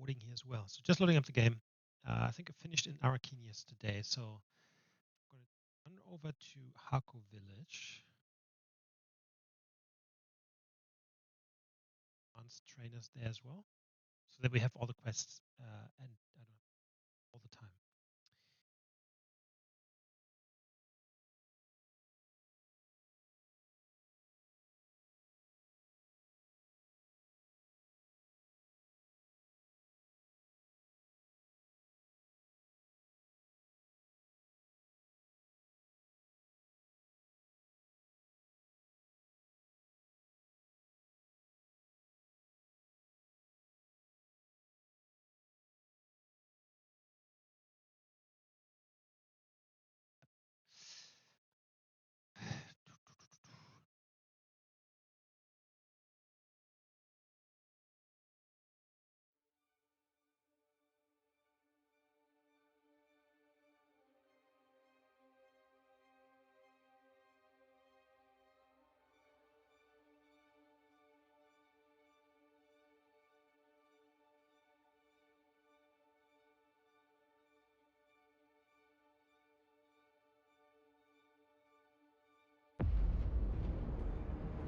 recording here as well. So just loading up the game. I think I finished in Arakin yesterday, so I'm going to run over to Harko Village. Advanced trainers there as well, so that we have all the quests and I don't know, all the time.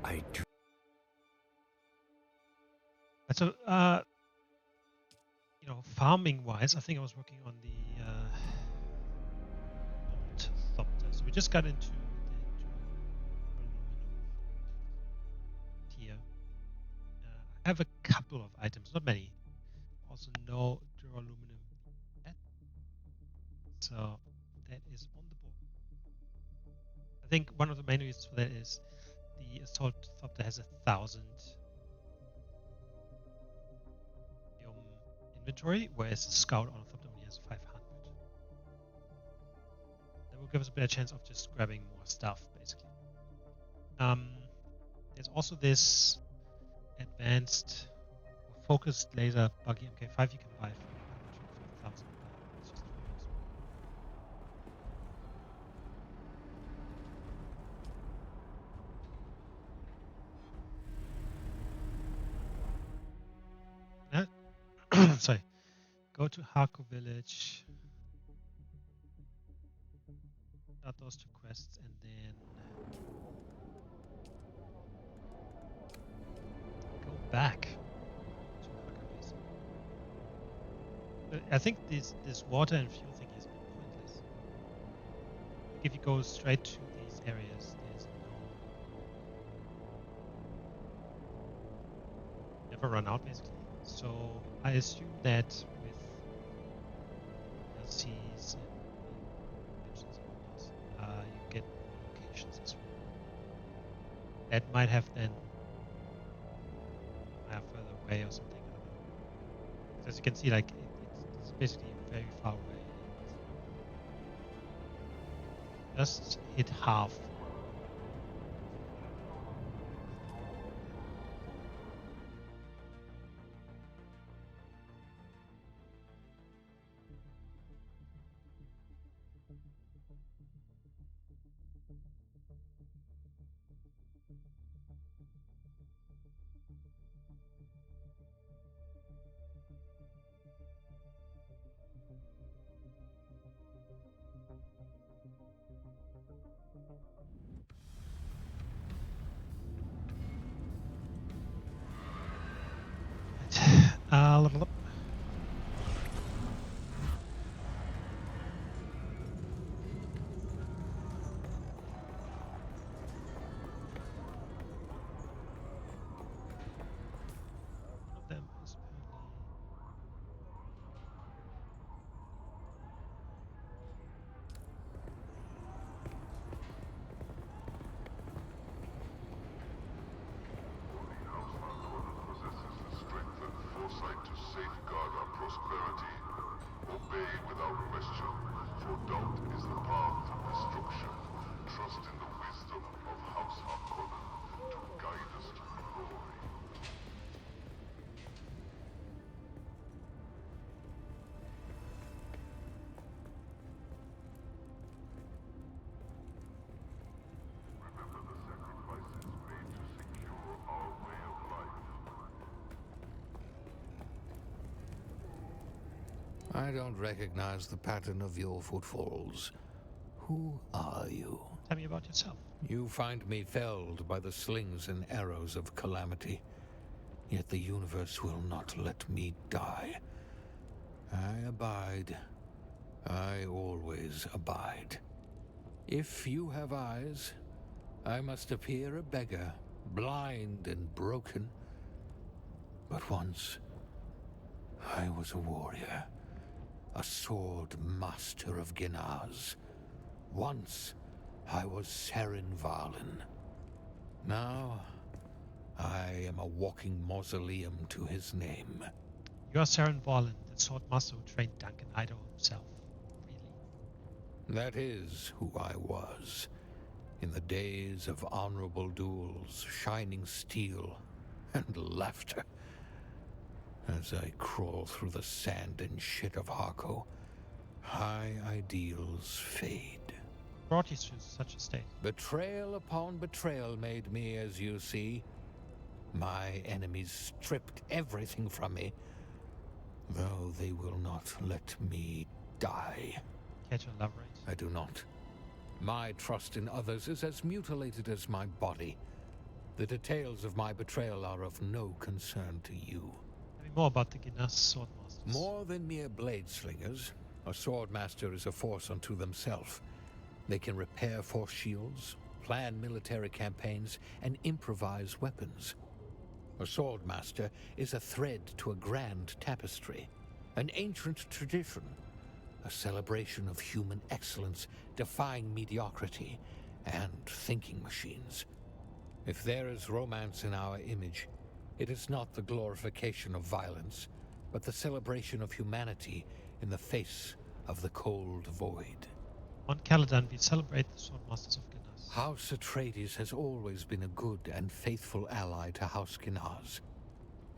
I do. So, farming wise, I think I was working on the gold thopter. So we just got into the aluminum tier. I have a couple of items, not many. Also, no duraluminum yet. So that is on the board. I think one of the main reasons for that is the assault thopter has 1,000 inventory, whereas the scout on a thopter only has 500. That will give us a better chance of just grabbing more stuff, basically. There's also this advanced or focused laser buggy MK5 you can buy for 125,000. It's just really awesome. Sorry. Go to Harko Village. Start those 2 quests and then go back to Hagga Basin. I think this water and fuel thing is a bit pointless. Like if you go straight to these areas, there's never run out basically. So I assume that with LCs and missions and whatnot, you get locations as well. That might have then further away or something. I don't know. So as you can see, like it's basically very far away. Just hit half. I don't recognize the pattern of your footfalls. Who are you? Tell me about yourself. You find me felled by the slings and arrows of calamity. Yet the universe will not let me die. I abide. I always abide. If you have eyes, I must appear a beggar, blind and broken. But once, I was a warrior, a sword master of Ginaz. Once, I was Seron Varlin. Now, I am a walking mausoleum to his name. You are Seron Varlin, the sword master who trained Duncan Idaho himself. Really? That is who I was. In the days of honorable duels, shining steel, and laughter. As I crawl through the sand and shit of Harko, high ideals fade. Brought you to such a state. Betrayal upon betrayal made me, as you see. My enemies stripped everything from me, though they will not let me die. Care to elaborate? I do not. My trust in others is as mutilated as my body. The details of my betrayal are of no concern to you. Tell me more about the Ginaz swordmasters. More than mere blade slingers, a swordmaster is a force unto themselves. They can repair force shields, plan military campaigns, and improvise weapons. A swordmaster is a thread to a grand tapestry, an ancient tradition, a celebration of human excellence defying mediocrity and thinking machines. If there is romance in our image, it is not the glorification of violence, but the celebration of humanity in the face of the cold void. On Caladan, we celebrate the swordmasters of Ginaz. House Atreides has always been a good and faithful ally to House Ginaz.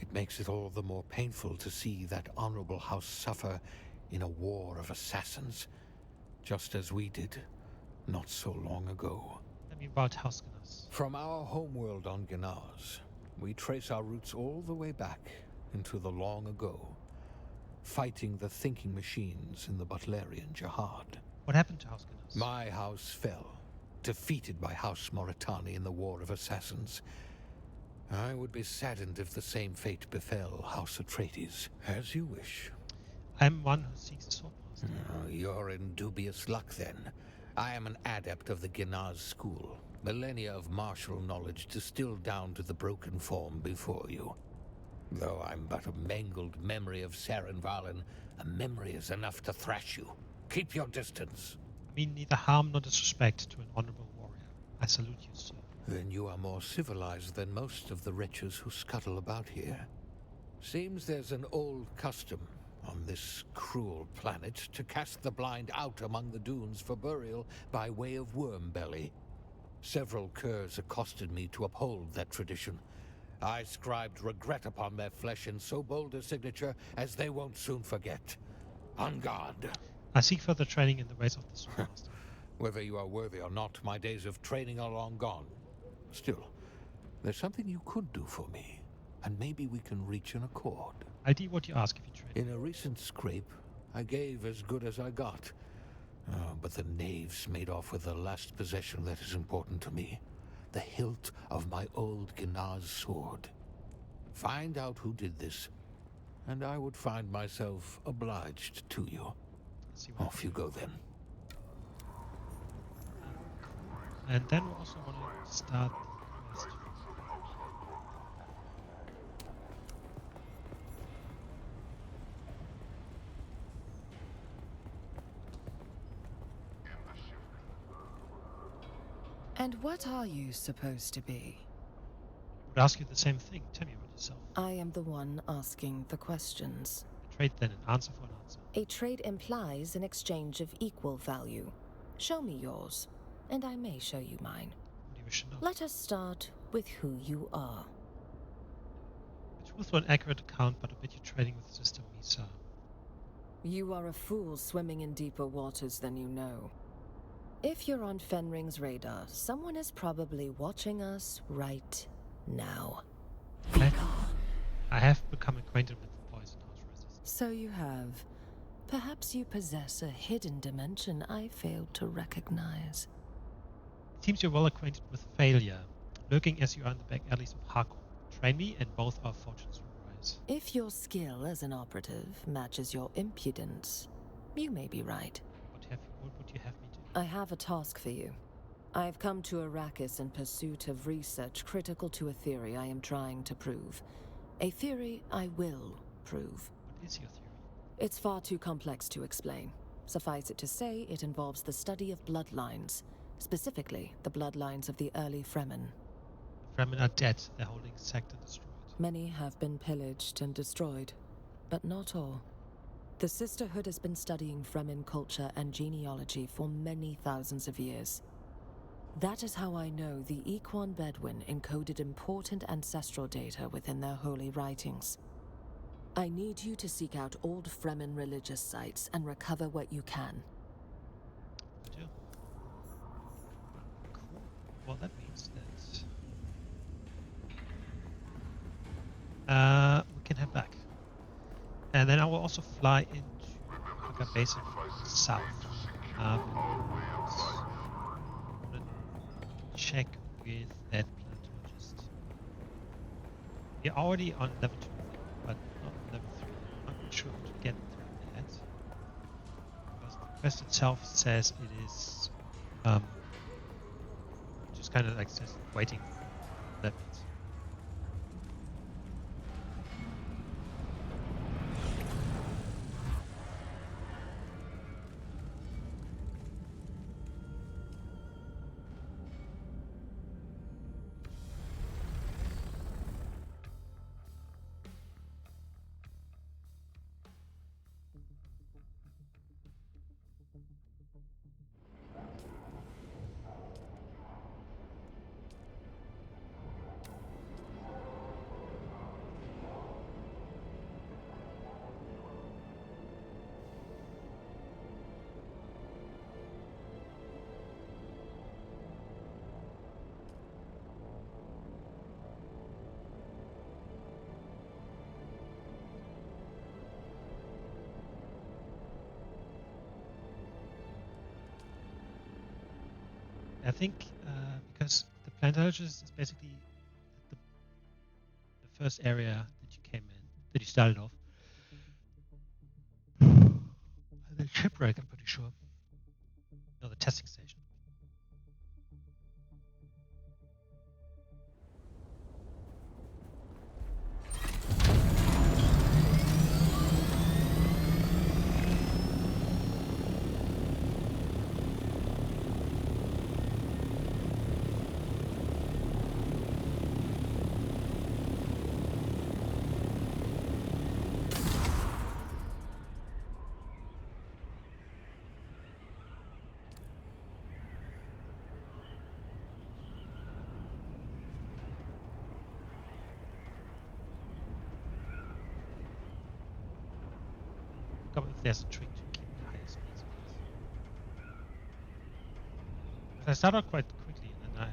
It makes it all the more painful to see that honorable house suffer in a war of assassins, just as we did not so long ago. Tell me about House Ginaz. From our homeworld on Ginaz, we trace our roots all the way back into the long ago, fighting the thinking machines in the Butlerian Jihad. What happened to House Ginaz? My house fell, defeated by House Moritani in the War of Assassins. I would be saddened if the same fate befell House Atreides. As you wish. I'm one who seeks a swordmaster. You're in dubious luck, then. I am an adept of the Ginaz school. Millennia of martial knowledge distilled down to the broken form before you. Though I'm but a mangled memory of Seron Varlin, a memory is enough to thrash you. Keep your distance. I mean neither harm nor disrespect to an honorable warrior. I salute you, sir. Then you are more civilized than most of the wretches who scuttle about here. Seems there's an old custom on this cruel planet to cast the blind out among the dunes for burial by way of worm belly. Several curs accosted me to uphold that tradition. I scribed regret upon their flesh in so bold a signature as they won't soon forget. On guard. I seek further training in the ways of the swordmaster. Whether you are worthy or not, my days of training are long gone. Still, there's something you could do for me, and maybe we can reach an accord. I'll do what you ask if you trade. In a recent scrape, I gave as good as I got. But the knaves made off with the last possession that is important to me. The hilt of my old Ginaz sword. Find out who did this, and I would find myself obliged to you. Off you go then. And then we also want to start the quest. And what are you supposed to be? I would ask you the same thing. Tell me about yourself. I am the one asking the questions. A trade then, an answer for an answer. A trade implies an exchange of equal value. Show me yours, and I may show you mine. What do you wish to know? Let us start with who you are. A truthful and accurate account, but I bet you're trading with Sister Misa. You are a fool swimming in deeper waters than you know. If you're on Fenring's radar, someone is probably watching us right now. I have become acquainted with the poison house resistance. So you have. Perhaps you possess a hidden dimension I failed to recognize. It seems you're well acquainted with failure, lurking as you are in the back alleys of Harko. Train me, and both our fortunes will rise. If your skill as an operative matches your impudence, you may be right. What would you have me do? I have a task for you. I've come to Arrakis in pursuit of research critical to a theory I am trying to prove. A theory I will prove. What is your theory? It's far too complex to explain. Suffice it to say, it involves the study of bloodlines, specifically the bloodlines of the early Fremen. The Fremen are dead, their holding sacked and destroyed. Many have been pillaged and destroyed, but not all. The Sisterhood has been studying Fremen culture and genealogy for many thousands of years. That is how I know the Equan Bedouin encoded important ancestral data within their holy writings. I need you to seek out old Fremen religious sites and recover what you can. Cool. Well, that means that we can head back. And then I will also fly into Hagga Basin from the south. I want to check with that planetologist. We're already on level 2, but not level 3. I'm not sure how to get through that. Because the quest itself says it is just kind of like says waiting. That means. I think because the planetologist is basically the first area that you came in, that you started off. The shipwreck, I'm pretty sure. No, the testing station. If there's a trick to keep the highest speeds. If I start out quite quickly and then I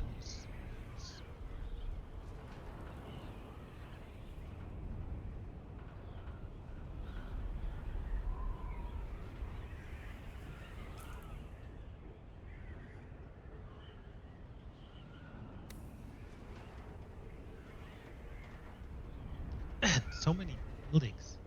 lose. So many buildings.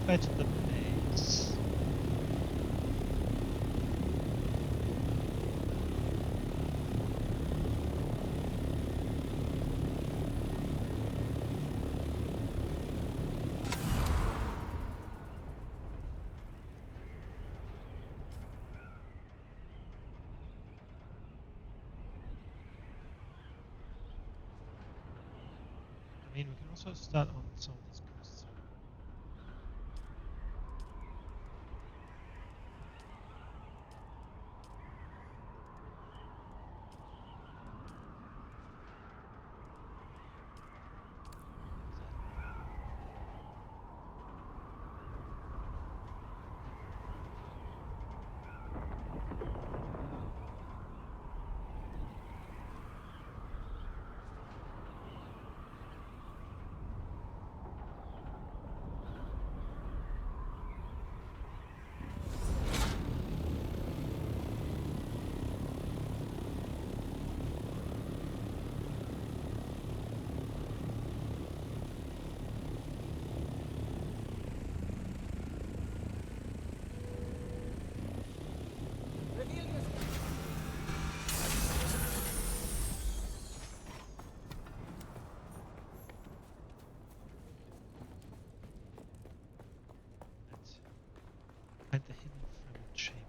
back to the base. I mean, we can also start on some of these quests. Let's find the hidden Fremen chamber.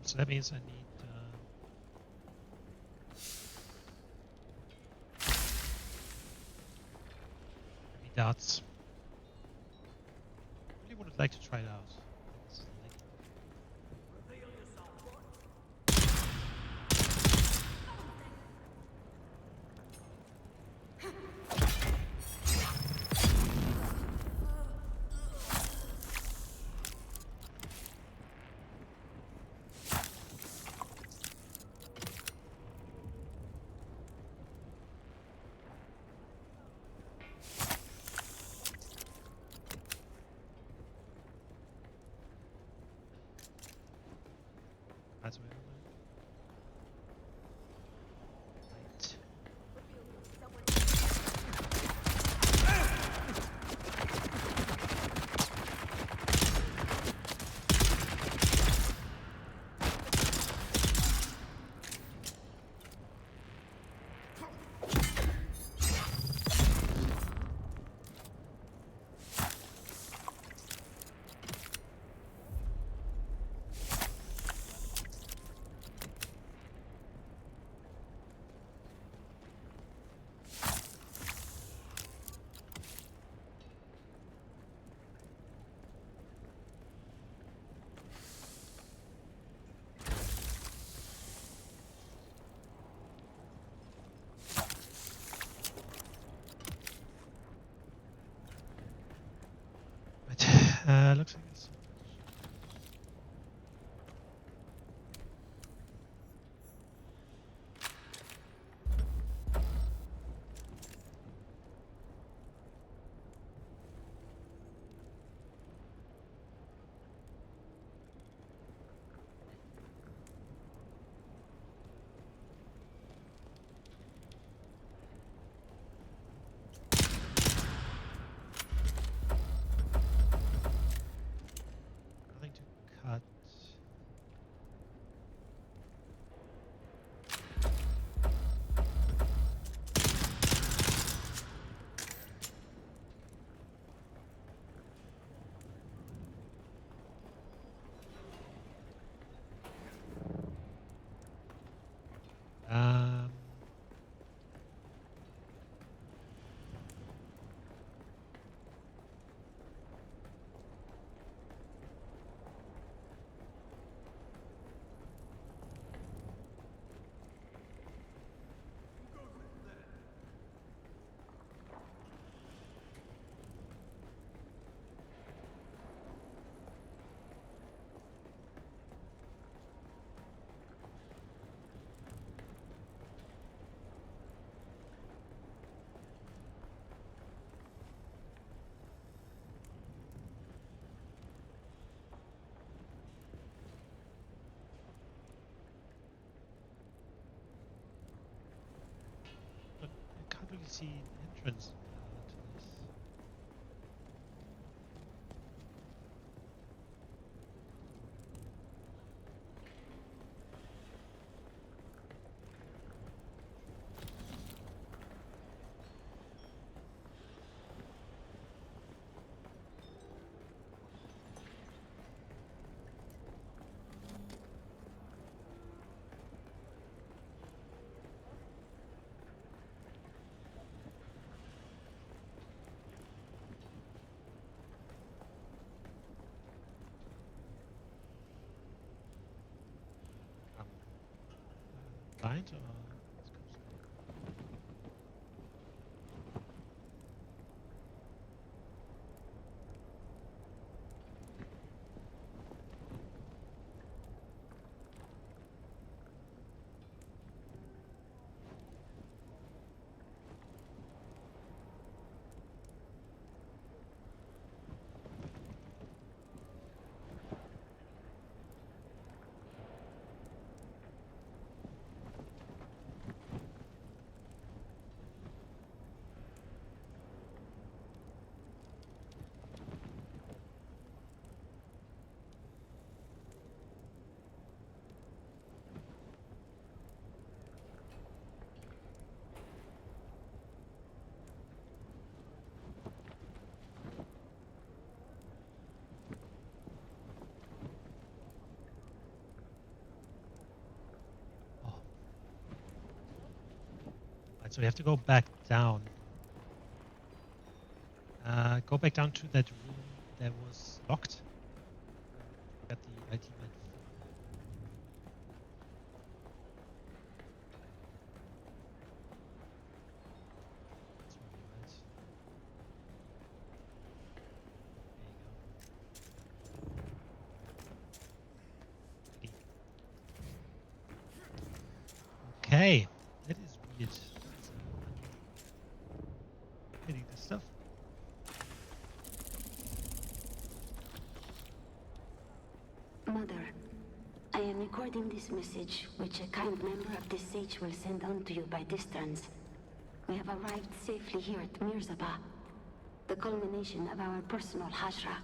So that means I need maybe darts. I really would like to try it out. This is like that's what right. Looks like it's see an entrance to this. Blind or let's go slow. Oh. Right, so we have to go back down. Go back down to that room that was locked. Got the IT med. That's where we went. There you go. Okay, that is weird. Hitting this stuff. Mother, I am recording this message, which a kind member of the Sage will send on to you by distance. We have arrived safely here at Mirzaba, the culmination of our personal hajra.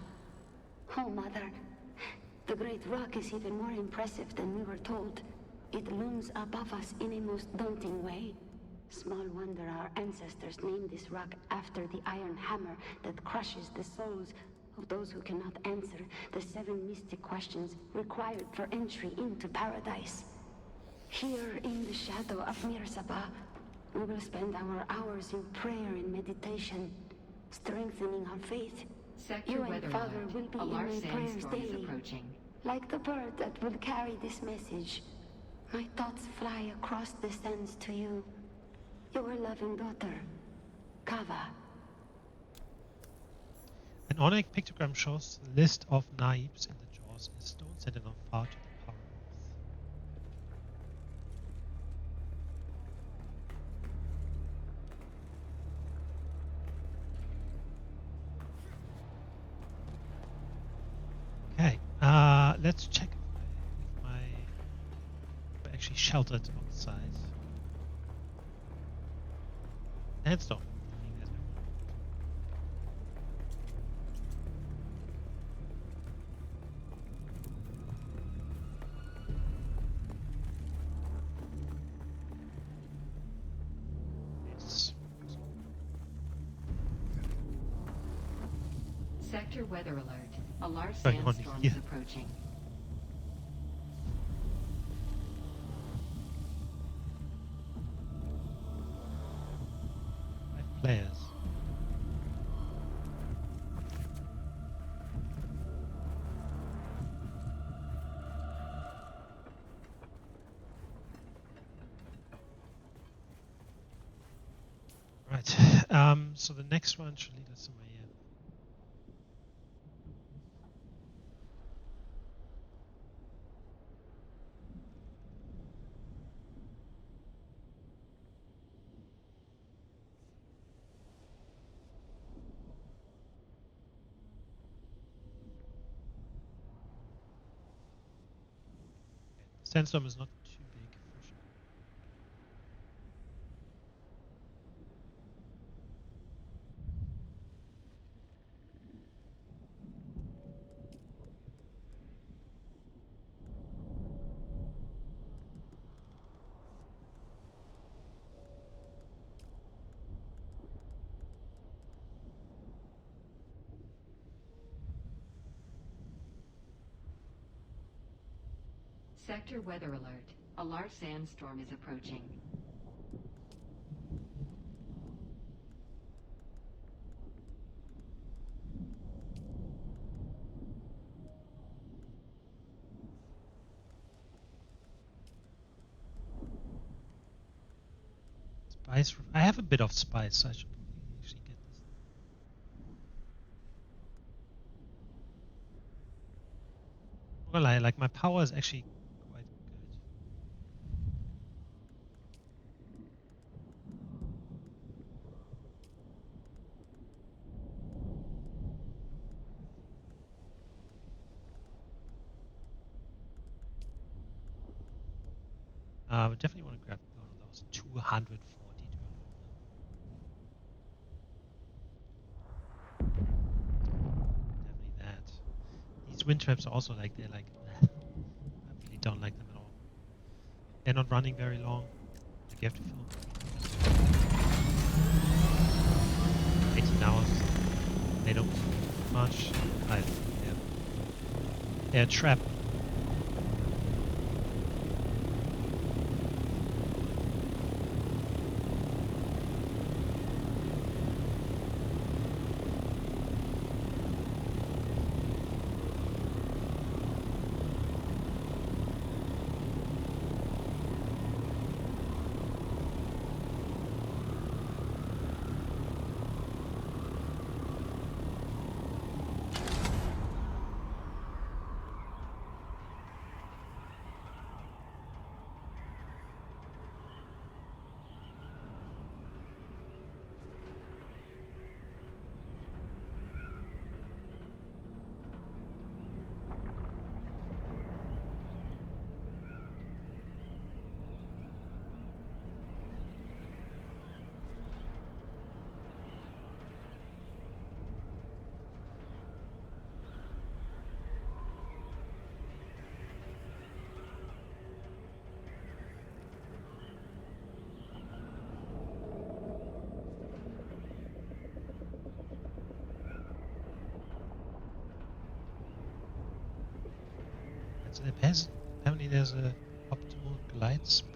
Oh, Mother, the great rock is even more impressive than we were told. It looms above us in a most daunting way. Small wonder our ancestors named this rock after the iron hammer that crushes the souls of those who cannot answer the 7 mystic questions required for entry into paradise. Here in the shadow of Mirzaba, we will spend our hours in prayer and meditation, strengthening our faith. Sector You and weather Father alert. will be A in large my prayers sandstorm is daily, approaching. like the bird that will carry this message. My thoughts fly across the sands to you, your loving daughter, Kava. An onyx pictogram shows the list of naibs in the jaws in a stone sentinel far to the power earth. Okay, let's check if we're actually sheltered outside. Headstone. Sector weather alert. A large Going on sandstorm here. is approaching. Players. Right. So the next one should lead us somewhere here. The sandstorm is not too big, fortunately. Sector weather alert. A large sandstorm is approaching. Spice. I have a bit of spice. So I should probably actually get this. I'm not gonna lie, like my power is actually quite good. Definitely want to grab one of those 240 duraluminum. Definitely that. These wind traps are also like they're like I really don't like them at all. They're not running very long. Like you have to fill 18 hours. They don't move much. They're a trap. So apparently there's a optimal glide speed.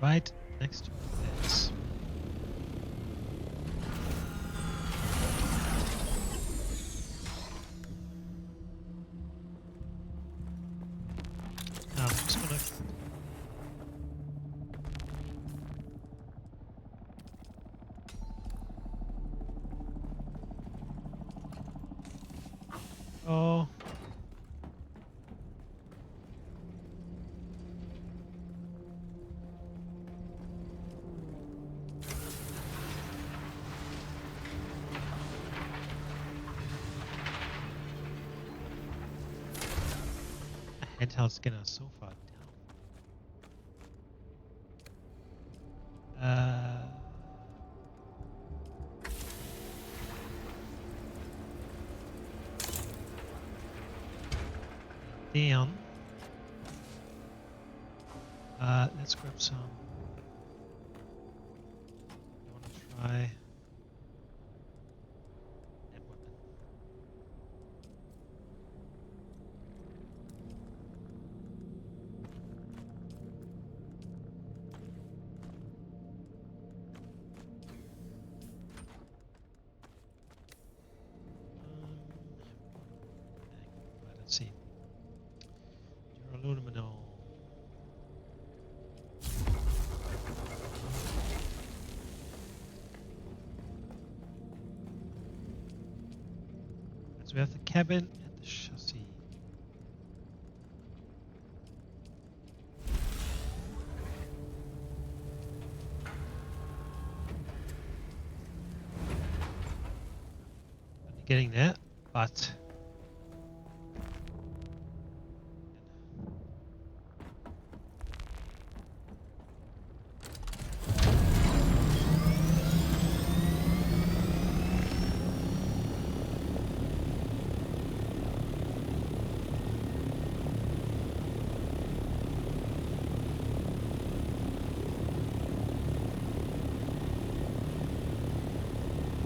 Right next to this. Now I'm just gonna oh. Handheld scanner so far down. Down. Let's grab some. I want to try that weapon. Let's see. Duraluminum. So we have the cabin and the chassis. Not getting that, but